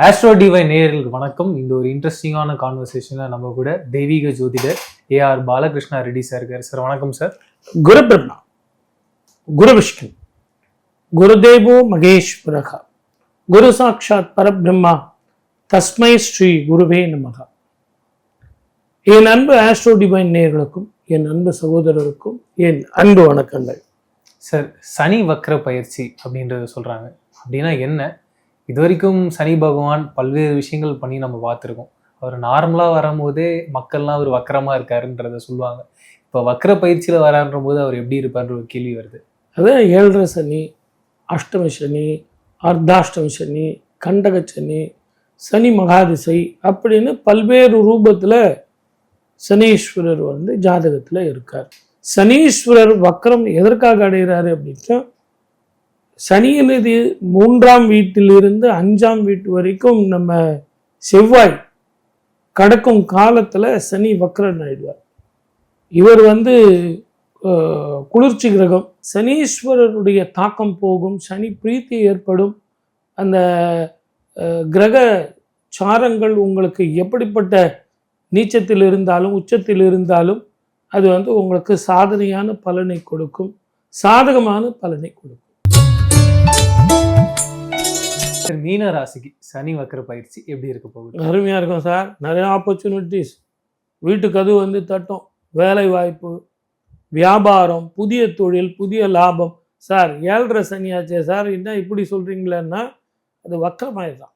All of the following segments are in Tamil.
ஆஸ்ட்ரோ டிவைன் நேயர்களுக்கு வணக்கம். இந்த ஒரு இன்ட்ரெஸ்டிங்கான கான்வர்சேஷன்ல நம்ம கூட தெய்வீக ஜோதிடர் ஏஆர் பாலகிருஷ்ணா ரெட்டி சார் இருக்காரு. சார் வணக்கம் சார். குரு பிரம்மா, குரு விஷ்ணு, குருதேவோ மகேஸ்வரகா, குரு சாட்சாத் பரபிரம்மா, தஸ்மை ஸ்ரீ குருவே நமக. என் அன்பு ஆஸ்ட்ரோ டிவைன் நேயர்களுக்கும் என் அன்பு சகோதரருக்கும் என் அன்பு வணக்கங்கள். சார், சனி வக்ர பயிற்சி அப்படின்றத சொல்றாங்க. அப்படின்னா என்ன? இது வரைக்கும் சனி பகவான் பல்வேறு விஷயங்கள் பண்ணி நம்ம பார்த்துருக்கோம். அவர் நார்மலாக வரும்போதே மக்கள்லாம் அவர் வக்கரமாக இருக்காருன்றத சொல்லுவாங்க. இப்போ வக்ர பயிற்சியில் வரான்ற போது அவர் எப்படி இருப்பார்ன்ற ஒரு கேள்வி வருது. அதான் 7.5 சனி, அஷ்டம சனி, அர்த்தாஷ்டம சனி, கண்டக சனி, சனி மகாதிசை அப்படின்னு பல்வேறு ரூபத்தில் சனீஸ்வரர் ஜாதகத்தில் இருக்கார். சனீஸ்வரர் வக்ரம் எதற்காக அடைகிறாரு அப்படின்னா, சனியினது 3ஆம் வீட்டிலிருந்து 5ஆம் வீட்டு வரைக்கும் நம்ம செவ்வாய் கடக்கும் காலத்தில் சனி வக்ரன் ஆயிடுவார். இவர் குளிர்ச்சி கிரகம். சனீஸ்வரருடைய தாக்கம் போகும், சனி பிரீத்தி ஏற்படும். அந்த கிரக சாரங்கள் உங்களுக்கு எப்படிப்பட்ட நீச்சத்தில் இருந்தாலும் உச்சத்தில் இருந்தாலும் அது உங்களுக்கு சாதனையான பலனை கொடுக்கும், சாதகமான பலனை கொடுக்கும். மீன ராசிக்கு சனி வக்ர பயிற்சி எப்படி இருக்க போகுது? அருமையாக இருக்கும் சார். நிறைய ஆப்பர்ச்சுனிட்டிஸ், வீட்டுக்கு அது தட்டும், வேலை வாய்ப்பு, வியாபாரம், புதிய தொழில், புதிய லாபம். சார் 7.5 சனியாச்சே சார், என்ன இப்படி சொல்கிறீங்களேன்னா, அது வக்கரமாயிதான்.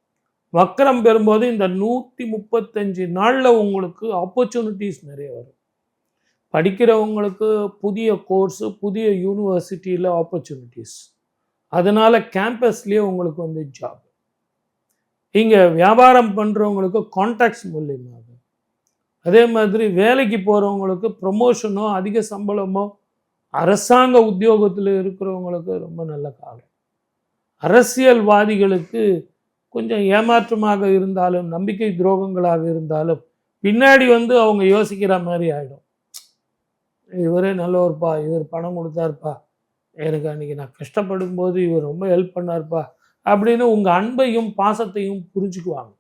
வக்கரம் பெறும்போது இந்த 135 நாளில் உங்களுக்கு ஆப்பர்ச்சுனிட்டிஸ் நிறைய வரும். படிக்கிறவங்களுக்கு புதிய கோர்ஸு, புதிய யூனிவர்சிட்டியில் ஆப்பர்ச்சுனிட்டிஸ், அதனால் கேம்பஸ்லேயே உங்களுக்கு ஜாப். இங்கே வியாபாரம் பண்ணுறவங்களுக்கு கான்டாக்ட்ஸ் மூலியமாக, அதே மாதிரி வேலைக்கு போகிறவங்களுக்கு ப்ரமோஷனோ அதிக சம்பளமோ, அரசாங்க உத்தியோகத்தில் இருக்கிறவங்களுக்கு ரொம்ப நல்ல காலம். அரசியல்வாதிகளுக்கு கொஞ்சம் ஏமாற்றமாக இருந்தாலும், நம்பிக்கை துரோகங்களாக இருந்தாலும் பின்னாடி அவங்க யோசிக்கிற மாதிரி ஆகிடும். இவரே நல்லவர்ப்பா, இவர் பணம் கொடுத்தாருப்பா, எனக்கு அன்றைக்கி நான் கஷ்டப்படும் போது இவர் ரொம்ப ஹெல்ப் பண்ணார்ப்பா அப்படின்னு உங்கள் அன்பையும் பாசத்தையும் புரிஞ்சுக்குவாங்க.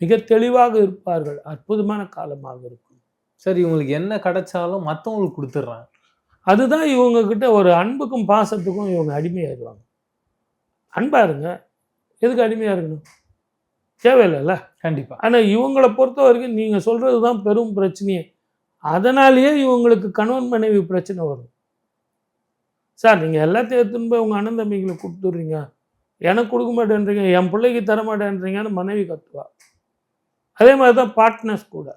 மிக தெளிவாக இருப்பார்கள். அற்புதமான காலமாக இருக்கும். சரி, இவங்களுக்கு என்ன கிடைச்சாலும் மற்றவங்களுக்கு கொடுத்துட்றாங்க. அதுதான் இவங்கக்கிட்ட ஒரு அன்புக்கும் பாசத்துக்கும் இவங்க அடிமையாகிடுவாங்க. அன்பாக இருங்க, எதுக்கு அடிமையாக இருக்கணும்? தேவையில்லைல்ல. கண்டிப்பாக. ஆனால் இவங்களை பொறுத்த வரைக்கும் நீங்கள் சொல்கிறது தான் பெரும் பிரச்சனையே. அதனாலேயே இவங்களுக்கு கணவன் மனைவி பிரச்சனை வரும். சார், நீங்கள் எல்லாத்தையும் எடுத்துன்னு போய் உங்கள் அண்ணன் தம்பிகளை கொடுத்துட்றீங்க, எனக்கு கொடுக்க மாட்டேன்றீங்க, என் பிள்ளைக்கு தர மாட்டேன்றீங்கன்னு மனைவி கத்துவா. அதே மாதிரி தான் பார்ட்னர்ஸ் கூட.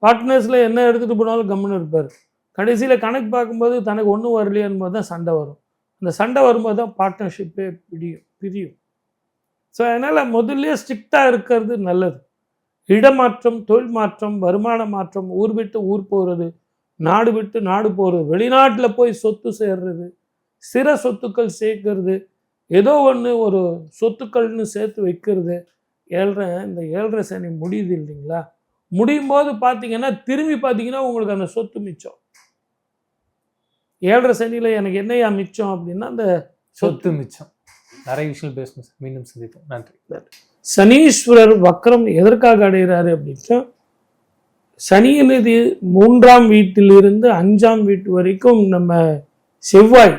பார்ட்னர்ஸில் என்ன எடுத்துகிட்டு போனாலும் கம்முன்னு இருப்பார். கடைசியில் கணக்கு பார்க்கும்போது தனக்கு ஒன்றும் வரலையான் போது தான் சண்டை வரும். அந்த சண்டை வரும்போது தான் பார்ட்னர்ஷிப்பே பிரியும். ஸோ அதனால் முதல்ல ஸ்ட்ரிக்டாக இருக்கிறது நல்லது. இடமாற்றம், தொழில் மாற்றம், வருமான மாற்றம், ஊர் விட்டு ஊர் போகிறது, நாடு விட்டு நாடு போகிறது, வெளிநாட்டில் போய் சொத்து சேர்றது, சிற சொத்துக்கள் சேர்க்கறது, ஏதோ ஒன்று ஒரு சொத்துக்கள்னு சேர்த்து வைக்கிறது. இந்த 7.5 சனி முடியுது இல்லைங்களா? முடியும் போது பார்த்தீங்கன்னா திரும்பி பார்த்தீங்கன்னா உங்களுக்கு அந்த சொத்து மிச்சம். 7.5 சனியில் எனக்கு என்னையா மிச்சம் அப்படின்னா அந்த சொத்து மிச்சம். நிறைய விஷயம் பேசணும் சார். மீண்டும் சந்திப்போம். நன்றி. சனீஸ்வரர் வக்ரம் எதற்காக அடைகிறாரு அப்படின்னா, சனியினது 3ஆம் வீட்டிலிருந்து 5ஆம் வீட்டு வரைக்கும் நம்ம செவ்வாய்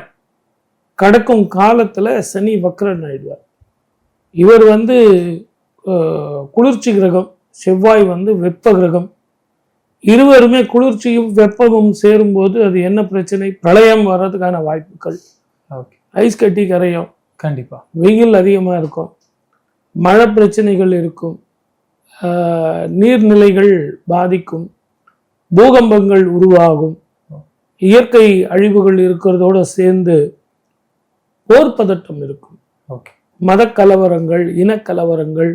கடக்கும் காலத்தில் சனி வக்ரன் ஆயிடுவார். இவர் குளிர்ச்சி கிரகம், செவ்வாய் வெப்ப கிரகம். இருவருமே குளிர்ச்சியும் வெப்பமும் சேரும்போது அது என்ன பிரச்சனை? பிரளயம் வர்றதுக்கான வாய்ப்புகள். ஐஸ் கட்டி கரையும், கண்டிப்பாக வெயில் அதிகமாக இருக்கும், மழை பிரச்சனைகள் இருக்கும், நீர்நிலைகள் பாதிக்கும், பூகம்பங்கள் உருவாகும், இயற்கை அழிவுகள் இருக்கிறதோடு சேர்ந்து போர் பதட்டம் இருக்கும், மத கலவரங்கள், இனக்கலவரங்கள்,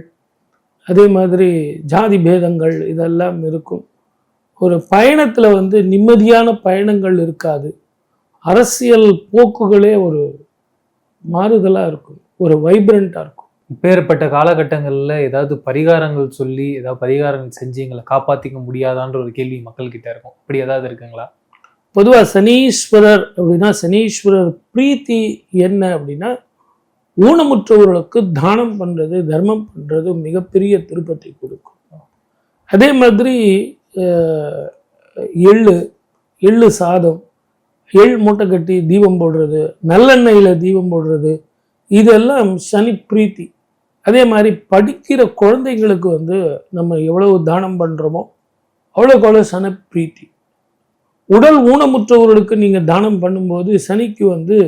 அதே மாதிரி ஜாதி பேதங்கள் இதெல்லாம் இருக்கும். ஒரு பயணத்தில் நிம்மதியான பயணங்கள் இருக்காது. அரசியல் போக்குகளே ஒரு மாறுதலாக இருக்கும், ஒரு வைப்ரண்ட்டாக இருக்கும். இப்பேற்பட்ட காலகட்டங்களில் ஏதாவது பரிகாரங்கள் சொல்லி ஏதாவது பரிகாரங்கள் செஞ்சு எங்களை காப்பாற்றிக்க முடியாதான்ற ஒரு கேள்வி மக்கள்கிட்ட இருக்கும். அப்படி ஏதாவது இருக்குங்களா? பொதுவாக சனீஸ்வரர் அப்படின்னா, சனீஸ்வரர் பிரீத்தி என்ன அப்படின்னா, ஊனமுற்றவர்களுக்கு தானம் பண்ணுறது, தர்மம் பண்ணுறது மிகப்பெரிய திருப்பத்தை கொடுக்கும். அதே மாதிரி எள்ளு எள்ளு சாதம், எள் மூட்டை கட்டி தீபம் போடுறது, நல்லெண்ணெயில் தீபம் போடுறது, இதெல்லாம் சனி பிரீத்தி. அதே மாதிரி படிக்கிற குழந்தைங்களுக்கு வந்து நம்ம எவ்வளவு தானம் பண்ணுறோமோ அவ்வளோக்கு அவ்வளோ சனி பிரீத்தி. உடல் ஊனமுற்றவர்களுக்கு நீங்கள் தானம் பண்ணும்போது சனிக்கு வந்து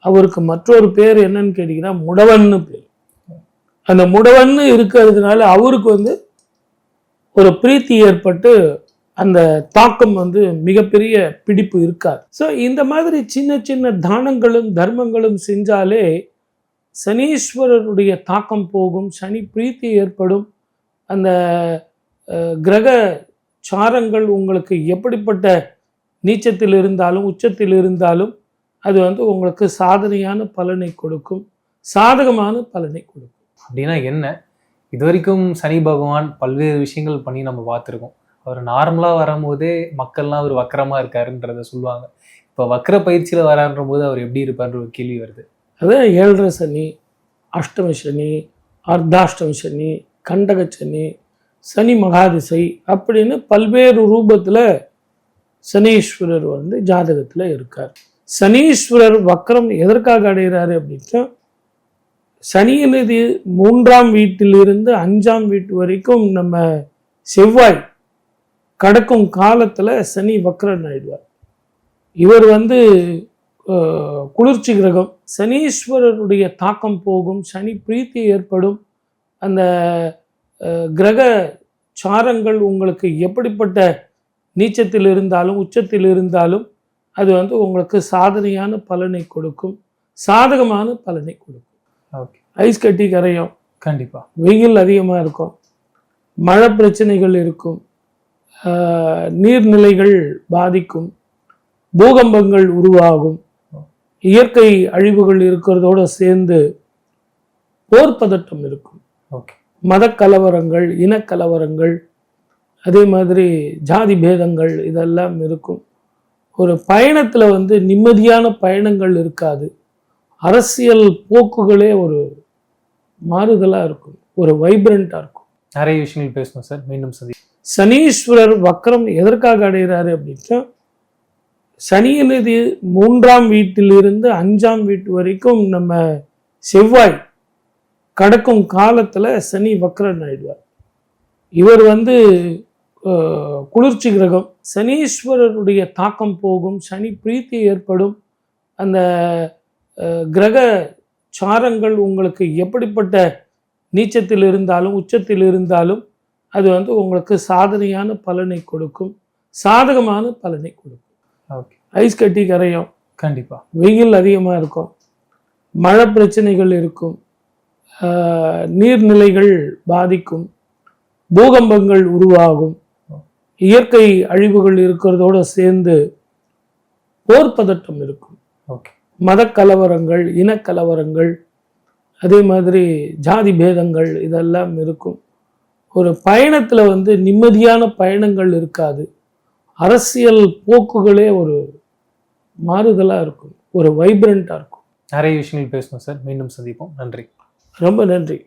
அவருக்கு மற்றொரு பேர் என்னன்னு கேட்டிங்கன்னா முடவன்னு பேர். அந்த முடவன்னு இருக்கிறதுனால அவருக்கு வந்து ஒரு பிரீத்தி ஏற்பட்டு அந்த தாக்கம் வந்து மிகப்பெரிய பிடிப்பு இருக்காது. ஸோ இந்த மாதிரி சின்ன சின்ன தானங்களும் தர்மங்களும் செஞ்சாலே சனீஸ்வரருடைய தாக்கம் போகும், சனி பிரீத்தி ஏற்படும். அந்த கிரக சாரங்கள் உங்களுக்கு எப்படிப்பட்ட நீச்சத்தில் இருந்தாலும் உச்சத்தில் இருந்தாலும் அது வந்து உங்களுக்கு சாதனையான பலனை கொடுக்கும், சாதகமான பலனை கொடுக்கும். அப்படின்னா என்ன? இது வரைக்கும் சனி பகவான் பல்வேறு விஷயங்கள் பண்ணி நம்ம பார்த்துருக்கோம். அவர் நார்மலாக வரும்போதே மக்கள்லாம் அவர் வக்கரமாக இருக்காருன்றத சொல்லுவாங்க. இப்போ வக்கர பயிற்சியில் வரான்ற போது அவர் எப்படி இருப்பார்ன்ற ஒரு கேள்வி வருது. அதான் 7.5 சனி, அஷ்டம சனி, அர்த்தாஷ்டம சனி, கண்டக சனி, சனி மகாதிசை அப்படின்னு பல்வேறு ரூபத்தில் சனீஸ்வரர் வந்து ஜாதகத்தில் இருக்கார். சனீஸ்வரர் வக்கரம் எதற்காக அடைகிறாரு அப்படின்னா, சனியினது 3ஆம் வீட்டிலிருந்து 5ஆம் வீட்டு வரைக்கும் நம்ம செவ்வாய் கடக்கும் காலத்தில் சனி வக்கரன் ஆயிடுவார். இவர் வந்து குளிர்ச்சி கிரகம். சனீஸ்வரருடைய தாக்கம் போகும், சனி பிரீத்தி ஏற்படும். அந்த கிரக சாரங்கள் உங்களுக்கு எப்படிப்பட்ட நீச்சத்தில் இருந்தாலும் உச்சத்தில் இருந்தாலும் அது வந்து உங்களுக்கு சாதனையான பலனை கொடுக்கும், சாதகமான பலனை கொடுக்கும். ஓகே. ஐஸ் கட்டி கரையும், கண்டிப்பாக வெயில் அதிகமாக இருக்கும், மழை பிரச்சனைகள் இருக்கும், நீர்நிலைகள் பாதிக்கும், பூகம்பங்கள் உருவாகும், இயற்கை அழிவுகள் இருக்கிறதோடு சேர்ந்து போர் பதட்டம் இருக்கும். ஓகே. மத கலவரங்கள், இனக்கலவரங்கள், அதே மாதிரி ஜாதி பேதங்கள் இதெல்லாம் இருக்கும். ஒரு பயணத்தில் வந்து நிம்மதியான பயணங்கள் இருக்காது. அரசியல் போக்குகளே ஒரு மாறுதலாக இருக்கும், ஒரு வைப்ரண்ட்டாக இருக்கும். நிறைய விஷயங்கள் பேசணும் சார். மீண்டும் சனீஸ்வரர் வக்கரம் எதற்காக அடைகிறாரு அப்படின்னா, சனியினது 3ஆம் வீட்டிலிருந்து 5ஆம் வீட்டு வரைக்கும் நம்ம செவ்வாய் கடக்கும் காலத்தில் சனி வக்கரன் ஆயிடுவார். இவர் வந்து குளிர்ச்சி கிரகம். சனீஸ்வரருடைய தாக்கம் போகும், சனி பிரீத்தி ஏற்படும். அந்த கிரக சாரங்கள் உங்களுக்கு எப்படிப்பட்ட நீச்சத்தில் இருந்தாலும் உச்சத்தில் இருந்தாலும் அது வந்து உங்களுக்கு சாதனையான பலனை கொடுக்கும், சாதகமான பலனை கொடுக்கும். ஓகே. ஐஸ் கட்டி கரையும், கண்டிப்பாக வெயில் அதிகமாக இருக்கும், மழை பிரச்சனைகள் இருக்கும், நீர்நிலைகள் பாதிக்கும், பூகம்பங்கள் உருவாகும், இயற்கை அழிவுகள் இருக்கிறதோடு சேர்ந்து போர் பதட்டம் இருக்கும். ஓகே. மத கலவரங்கள், இனக்கலவரங்கள், அதே மாதிரி ஜாதி பேதங்கள் இதெல்லாம் இருக்கும். ஒரு பயணத்தில் வந்து நிம்மதியான பயணங்கள் இருக்காது. அரசியல் போக்குகளே ஒரு மாறுதலாக இருக்கும், ஒரு வைப்ரண்ட்டாக இருக்கும். நிறைய விஷயங்கள் பேசணும் சார். மீண்டும் சந்திப்போம். நன்றி. ரொம்ப நன்றி.